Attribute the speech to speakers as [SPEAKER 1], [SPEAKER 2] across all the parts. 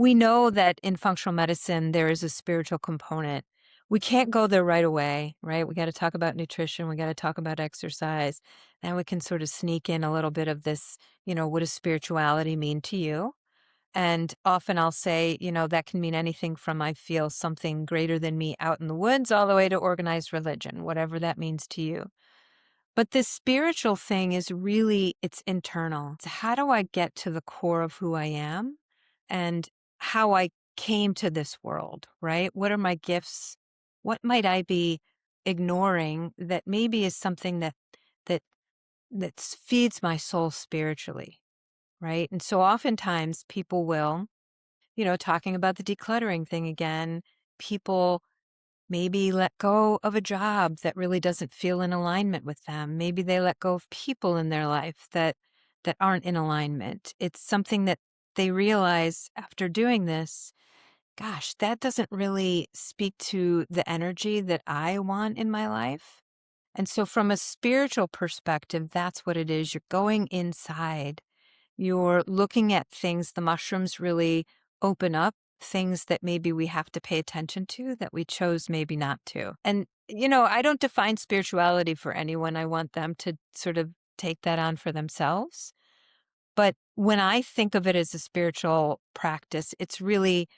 [SPEAKER 1] we know that in functional medicine, there is a spiritual component. We can't go there right away, right? We got to talk about nutrition. We got to talk about exercise. And we can sort of sneak in a little bit of this, what does spirituality mean to you? And often I'll say, that can mean anything from I feel something greater than me out in the woods all the way to organized religion, whatever that means to you. But this spiritual thing is really, it's internal. It's how do I get to the core of who I am and how I came to this world, right? What are my gifts? What might I be ignoring that maybe is something that feeds my soul spiritually, right? And so oftentimes people will, talking about the decluttering thing again, people maybe let go of a job that really doesn't feel in alignment with them. Maybe they let go of people in their life that aren't in alignment. It's something that they realize after doing this, gosh, that doesn't really speak to the energy that I want in my life. And so from a spiritual perspective, that's what it is. You're going inside. You're looking at things, the mushrooms really open up things that maybe we have to pay attention to that we chose maybe not to. And, I don't define spirituality for anyone. I want them to sort of take that on for themselves. But when I think of it as a spiritual practice, it's really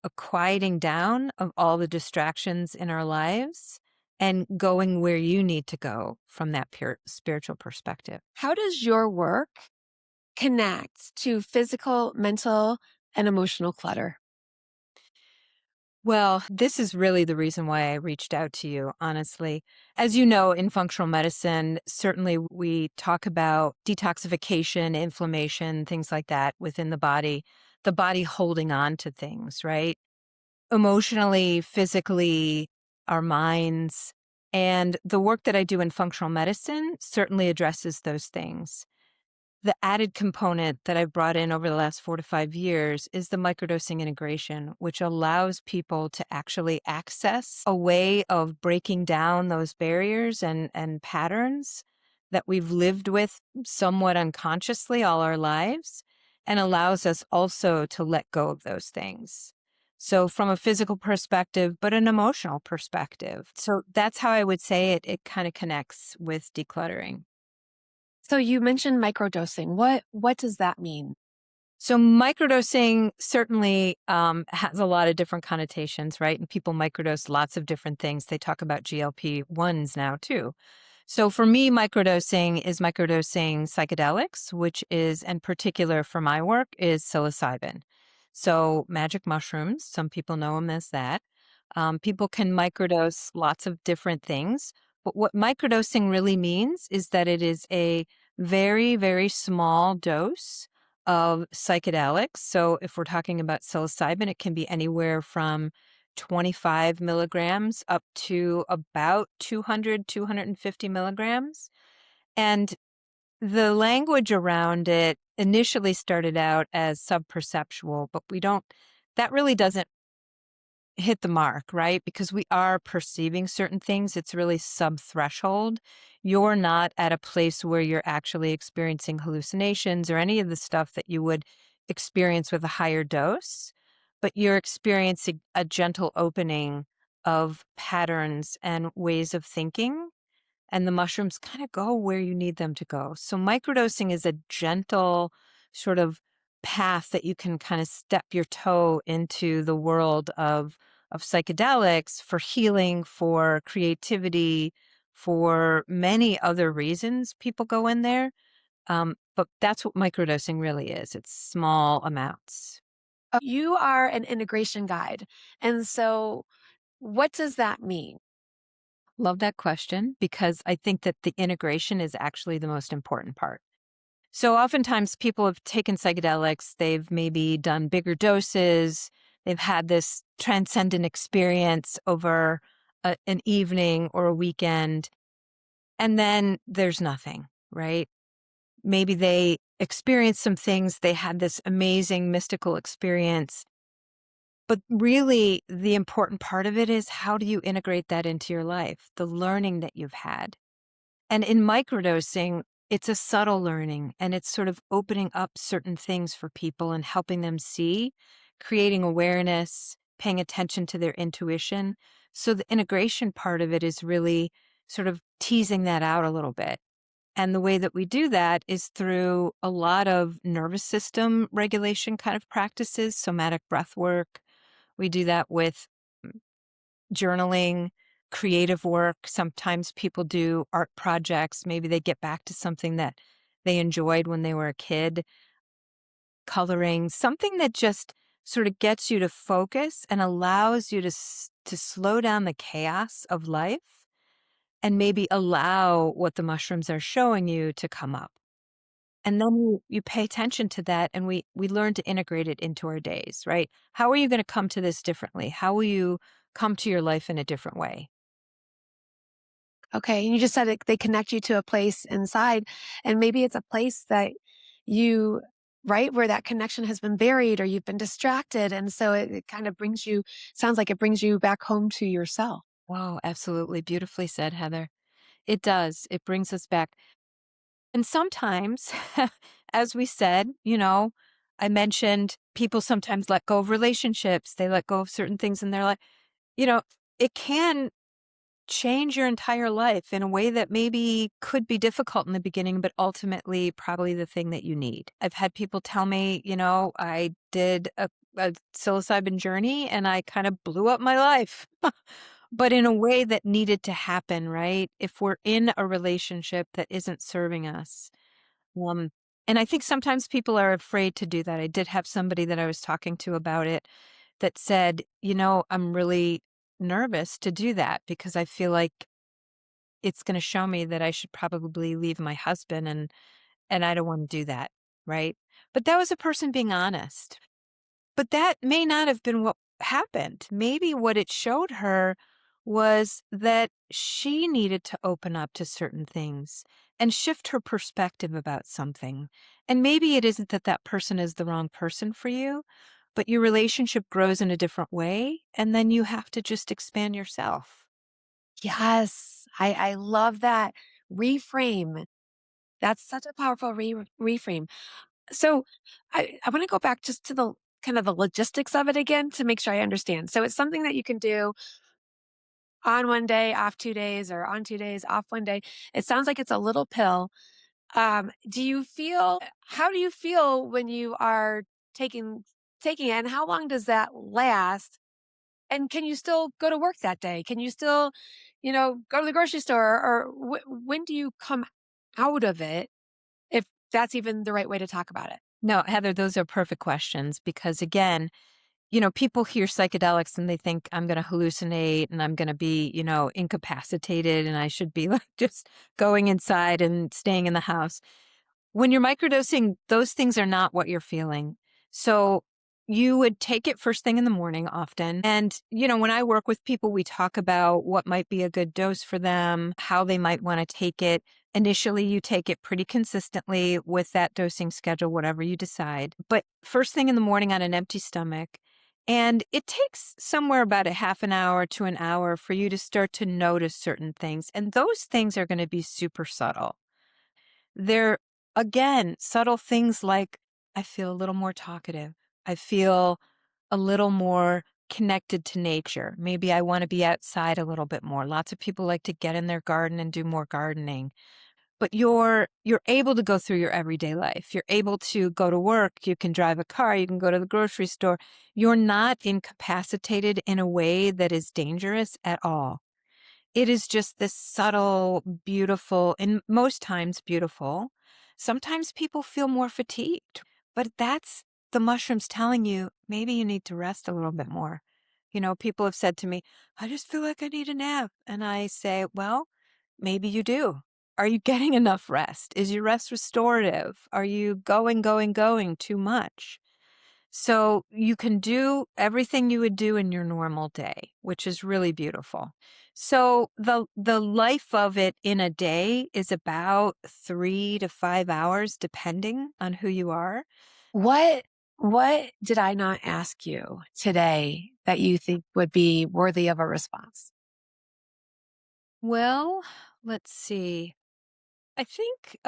[SPEAKER 1] a quieting down of all the distractions in our lives and going where you need to go from that pure spiritual perspective.
[SPEAKER 2] How does your work connect to physical, mental, and emotional clutter?
[SPEAKER 1] Well, this is really the reason why I reached out to you, honestly. As you know, in functional medicine, certainly we talk about detoxification, inflammation, things like that within the body holding on to things, right? Emotionally, physically, our minds. And the work that I do in functional medicine certainly addresses those things. The added component that I've brought in over the last 4 to 5 years is the microdosing integration, which allows people to actually access a way of breaking down those barriers and patterns that we've lived with somewhat unconsciously all our lives, and allows us also to let go of those things. So from a physical perspective, but an emotional perspective. So that's how I would say it kind of connects with decluttering.
[SPEAKER 2] So you mentioned microdosing. What does that mean?
[SPEAKER 1] So microdosing certainly has a lot of different connotations, right? And people microdose lots of different things. They talk about GLP-1s now too. So for me, microdosing is microdosing psychedelics, which is, in particular for my work, is psilocybin. So magic mushrooms, some people know them as that. People can microdose lots of different things. But what microdosing really means is that it is a very, very small dose of psychedelics. So if we're talking about psilocybin, it can be anywhere from 25 milligrams up to about 200, 250 milligrams. And the language around it initially started out as subperceptual, but that really doesn't hit the mark, right? Because we are perceiving certain things. It's really sub-threshold. You're not at a place where you're actually experiencing hallucinations or any of the stuff that you would experience with a higher dose, but you're experiencing a gentle opening of patterns and ways of thinking, and the mushrooms kind of go where you need them to go. So microdosing is a gentle sort of path that you can kind of step your toe into the world of psychedelics for healing, for creativity, for many other reasons people go in there. But that's what microdosing really is. It's small amounts.
[SPEAKER 2] You are an integration guide. And so what does that mean?
[SPEAKER 1] Love that question because I think that the integration is actually the most important part. So oftentimes people have taken psychedelics, they've maybe done bigger doses, they've had this transcendent experience over an evening or a weekend, and then there's nothing, right? Maybe they experienced some things, they had this amazing mystical experience, but really the important part of it is how do you integrate that into your life, the learning that you've had. And in microdosing, it's a subtle learning and it's sort of opening up certain things for people and helping them see creating awareness, paying attention to their intuition. So the integration part of it is really sort of teasing that out a little bit. And the way that we do that is through a lot of nervous system regulation kind of practices, somatic breath work. We do that with journaling, creative work. Sometimes people do art projects. Maybe they get back to something that they enjoyed when they were a kid, coloring, something that just sort of gets you to focus and allows you to slow down the chaos of life and maybe allow what the mushrooms are showing you to come up. And then you pay attention to that and we learn to integrate it into our days, right? How are you going to come to this differently? How will you come to your life in a different way?
[SPEAKER 2] Okay, and you just said they connect you to a place inside, and maybe it's a place that you right, where that connection has been buried or you've been distracted, and so it kind of brings you sounds like it brings you back home to yourself.
[SPEAKER 1] Wow, absolutely. Beautifully said, Heather. It does. It brings us back. And sometimes, as we said, I mentioned people sometimes let go of relationships, they let go of certain things in their life. You know, it can change your entire life in a way that maybe could be difficult in the beginning, but ultimately probably the thing that you need. I've had people tell me, I did a psilocybin journey and I kind of blew up my life, but in a way that needed to happen, right? If we're in a relationship that isn't serving us. Um, and I think sometimes people are afraid to do that. I did have somebody that I was talking to about it that said, I'm really nervous to do that because I feel like it's going to show me that I should probably leave my husband and I don't want to do that, right? But that was a person being honest. But that may not have been what happened. Maybe what it showed her was that she needed to open up to certain things and shift her perspective about something. And maybe it isn't that that person is the wrong person for you, but your relationship grows in a different way. And then you have to just expand yourself.
[SPEAKER 2] Yes, I love that reframe. That's such a powerful reframe. So I want to go back just to the kind of the logistics of it again to make sure I understand. So it's something that you can do on one day, off 2 days, or on 2 days, off one day. It sounds like it's a little pill. Do you feel how do you feel when you are taking taking it, and how long does that last? And can you still go to work that day? Can you still, go to the grocery store, or when do you come out of it, if that's even the right way to talk about it?
[SPEAKER 1] No, Heather, those are perfect questions because, again, people hear psychedelics and they think I'm going to hallucinate and I'm going to be, incapacitated and I should be like just going inside and staying in the house. When you're microdosing, those things are not what you're feeling. So you would take it first thing in the morning often. And, when I work with people, we talk about what might be a good dose for them, how they might want to take it. Initially, you take it pretty consistently with that dosing schedule, whatever you decide. But first thing in the morning on an empty stomach. And it takes somewhere about a half an hour to an hour for you to start to notice certain things. And those things are going to be super subtle. They're, again, subtle things like I feel a little more talkative. I feel a little more connected to nature. Maybe I want to be outside a little bit more. Lots of people like to get in their garden and do more gardening. But you're able to go through your everyday life. You're able to go to work, you can drive a car, you can go to the grocery store. You're not incapacitated in a way that is dangerous at all. It is just this subtle, beautiful, and most times beautiful. Sometimes people feel more fatigued, but that's the mushrooms telling you maybe you need to rest a little bit more. People have said to me, I just feel like I need a nap. And I say, well, maybe you do. Are you getting enough rest? Is your rest restorative? Are you going too much? So you can do everything you would do in your normal day, which is really beautiful. So the life of it in a day is about 3 to 5 hours, depending on who you are.
[SPEAKER 2] What what did I not ask you today that you think would be worthy of a response?
[SPEAKER 1] Well, let's see. I think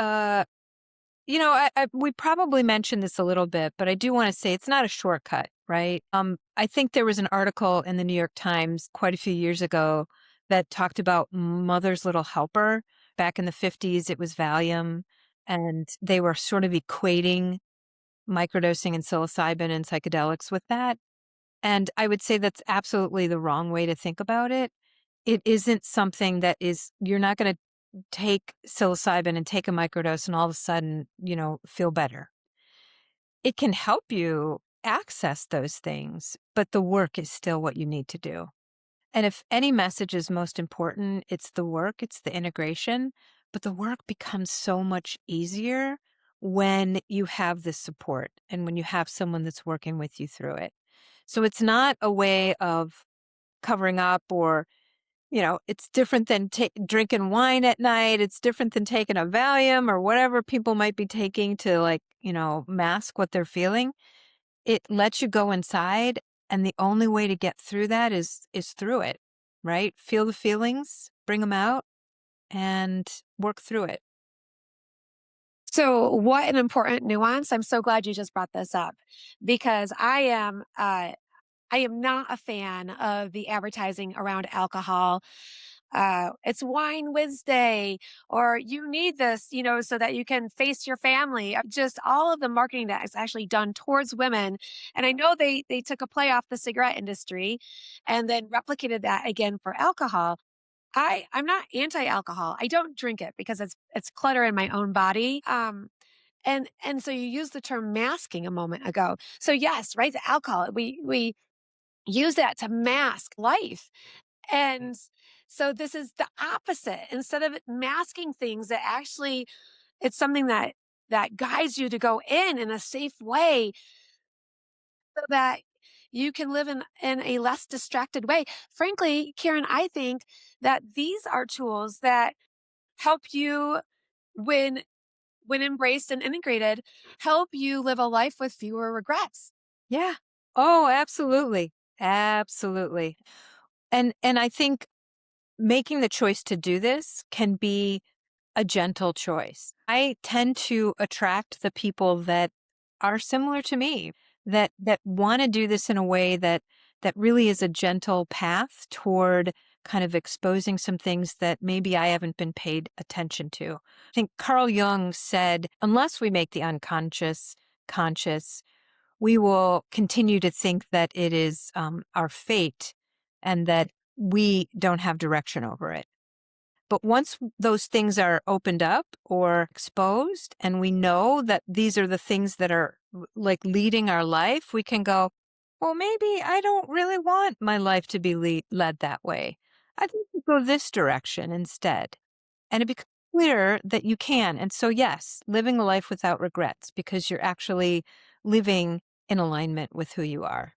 [SPEAKER 1] We probably mentioned this a little bit, but I do want to say it's not a shortcut, right? I think there was an article in the New York Times quite a few years ago that talked about Mother's Little Helper. Back in the 50s, it was Valium, and they were sort of equating microdosing and psilocybin and psychedelics with that. And I would say that's absolutely the wrong way to think about it. It isn't something that is, you're not going to take psilocybin and take a microdose and all of a sudden, feel better. It can help you access those things, but the work is still what you need to do. And if any message is most important, it's the work, it's the integration, but the work becomes so much easier when you have this support and when you have someone that's working with you through it. So it's not a way of covering up or it's different than drinking wine at night. It's different than taking a Valium or whatever people might be taking to mask what they're feeling. It lets you go inside, and the only way to get through that is through it, right? Feel the feelings, bring them out, and work through it.
[SPEAKER 2] So, what an important nuance. I'm so glad you just brought this up because I am not a fan of the advertising around alcohol. It's Wine Wednesday, or you need this, so that you can face your family. Just all of the marketing that is actually done towards women. And I know they took a play off the cigarette industry and then replicated that again for alcohol. I'm not anti-alcohol. I don't drink it because it's clutter in my own body. And so you used the term masking a moment ago. So yes, right, the alcohol. We use that to mask life. And so this is the opposite. Instead of it masking things, that actually it's something that guides you to go in a safe way so that you can live in a less distracted way. Frankly, Karen, I think that these are tools that help you when embraced and integrated, help you live a life with fewer regrets.
[SPEAKER 1] Yeah. Oh, absolutely. Absolutely. And I think making the choice to do this can be a gentle choice. I tend to attract the people that are similar to me, that want to do this in a way that really is a gentle path toward kind of exposing some things that maybe I haven't been paid attention to. I think Carl Jung said, unless we make the unconscious conscious, we will continue to think that it is our fate and that we don't have direction over it. But once those things are opened up or exposed, and we know that these are the things that are like leading our life, we can go, well, maybe I don't really want my life to be led that way. I'd like to go this direction instead. And it becomes clear that you can. And so, yes, living a life without regrets because you're actually living in alignment with who you are.